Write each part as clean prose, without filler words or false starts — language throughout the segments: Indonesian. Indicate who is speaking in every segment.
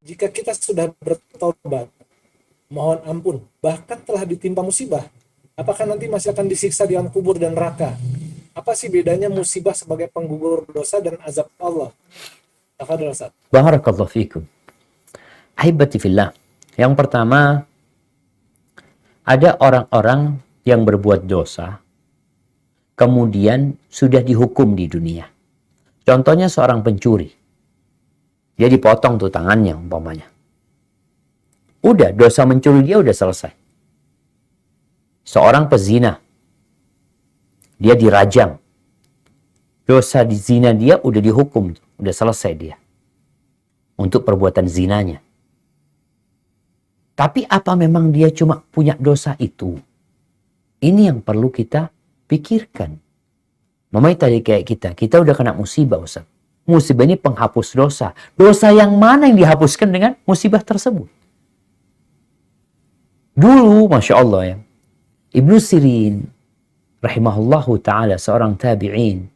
Speaker 1: jika kita sudah bertobat, mohon ampun, bahkan telah ditimpa musibah, apakah nanti masih akan disiksa di alam kubur dan neraka? Apa sih bedanya musibah sebagai penggugur dosa dan azab Allah? Tafadhol Ustaz.
Speaker 2: Barakallahu fikum. Ahibati fillah. Yang pertama, ada orang-orang yang berbuat dosa, kemudian sudah dihukum di dunia. Contohnya seorang pencuri. Dia dipotong tuh tangannya umpamanya. Udah, dosa mencuri dia udah selesai. Seorang pezina. Dia dirajam. Dosa di zina dia udah dihukum, udah selesai dia. Untuk perbuatan zinanya. Tapi apa memang dia cuma punya dosa itu? Ini yang perlu kita pikirkan. Mamanya tadi kayak kita udah kena musibah, Ustaz. Musibah ini penghapus dosa. Dosa yang mana yang dihapuskan dengan musibah tersebut? Dulu, Masya Allah ya, Ibnu Sirin, rahimahullahu ta'ala, seorang tabi'in,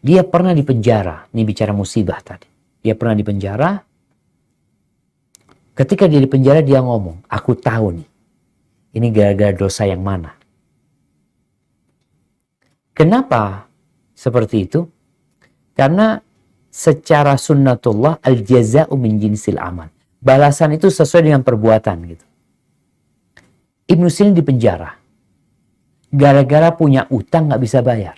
Speaker 2: dia pernah dipenjara. Ini bicara musibah tadi. Dia pernah dipenjara. Ketika dia dipenjara, dia ngomong, aku tahu nih, ini gara-gara dosa yang mana. Kenapa seperti itu? Karena secara sunnatullah al-jaza'u min jinsil amal. Balasan itu sesuai dengan perbuatan gitu. Ibnu Sirin dipenjara. Gara-gara punya utang nggak bisa bayar.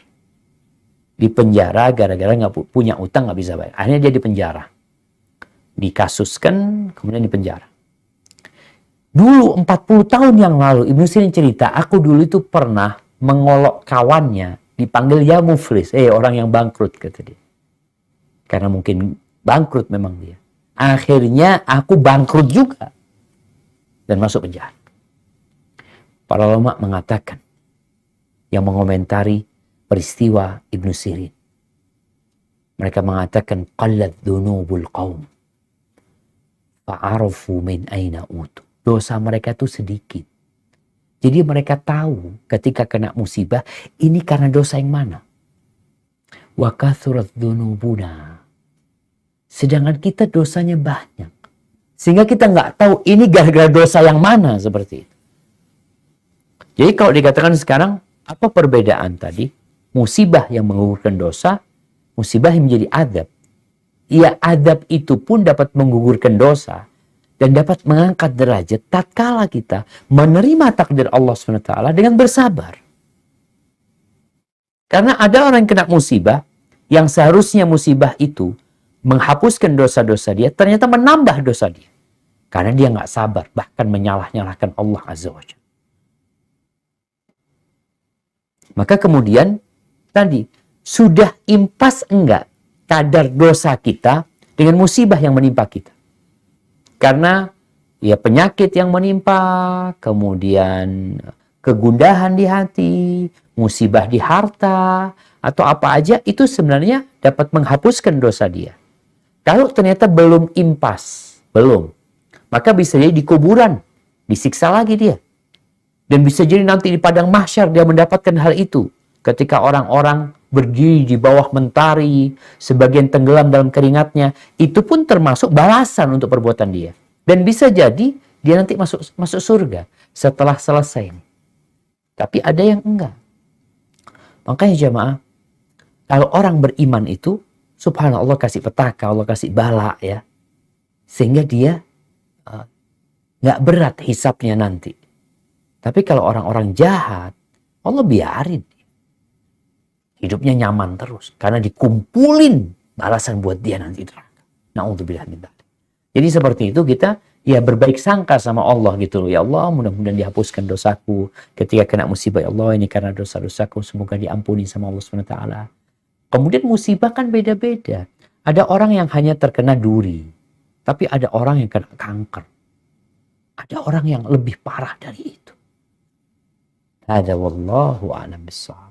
Speaker 2: Dipenjara gara-gara nggak punya utang nggak bisa bayar. Akhirnya dia dipenjara. Dikasuskan, kemudian dipenjara. Dulu 40 tahun yang lalu Ibnu Sirin cerita, aku dulu itu pernah mengolok kawannya, dipanggil ya muflis, orang yang bangkrut kata dia. Karena mungkin bangkrut memang dia. Akhirnya aku bangkrut juga dan masuk penjara. Para ulama mengatakan, yang mengomentari peristiwa Ibnu Sirin, mereka mengatakan qallat dzunubul qaum fa'arafu min aina utu. Dosa mereka itu sedikit. Jadi mereka tahu ketika kena musibah, ini karena dosa yang mana. Wa kathurat dzunubuna. Sedangkan kita dosanya banyak. Sehingga kita nggak tahu ini gara-gara dosa yang mana seperti itu. Jadi kalau dikatakan sekarang, apa perbedaan tadi? Musibah yang menggugurkan dosa, musibah yang menjadi adab. Ya, adab itu pun dapat menggugurkan dosa dan dapat mengangkat derajat tatkala kita menerima takdir Allah SWT dengan bersabar. Karena ada orang yang kena musibah, yang seharusnya musibah itu menghapuskan dosa-dosa dia, ternyata menambah dosa dia. Karena dia nggak sabar, bahkan menyalah-nyalahkan Allah Azza wa Jalla. Maka kemudian tadi, sudah impas enggak kadar dosa kita dengan musibah yang menimpa kita. Karena ya penyakit yang menimpa, kemudian kegundahan di hati, musibah di harta, atau apa aja, itu sebenarnya dapat menghapuskan dosa dia. Kalau ternyata belum impas, belum, maka bisa jadi di kuburan, disiksa lagi dia. Dan bisa jadi nanti di padang mahsyar dia mendapatkan hal itu. Ketika orang-orang berdiri di bawah mentari, sebagian tenggelam dalam keringatnya, itu pun termasuk balasan untuk perbuatan dia. Dan bisa jadi dia nanti masuk surga setelah selesai. Tapi ada yang enggak. Makanya jamaah, kalau orang beriman itu, subhanallah kasih petaka, Allah kasih bala ya. Sehingga dia nggak berat hisapnya nanti. Tapi kalau orang-orang jahat, Allah biarin. Hidupnya nyaman terus. Karena dikumpulin balasan buat dia nanti di neraka. Na'udzubillah min dzalik. Jadi seperti itu kita ya berbaik sangka sama Allah gitu loh. Ya Allah, mudah-mudahan dihapuskan dosaku. Ketika kena musibah, ya Allah ini karena dosa-dosaku. Semoga diampuni sama Allah SWT. Kemudian musibah kan beda-beda. Ada orang yang hanya terkena duri. Tapi ada orang yang kena kanker. Ada orang yang lebih parah dari itu. Hada wallahu a'lam bissawab.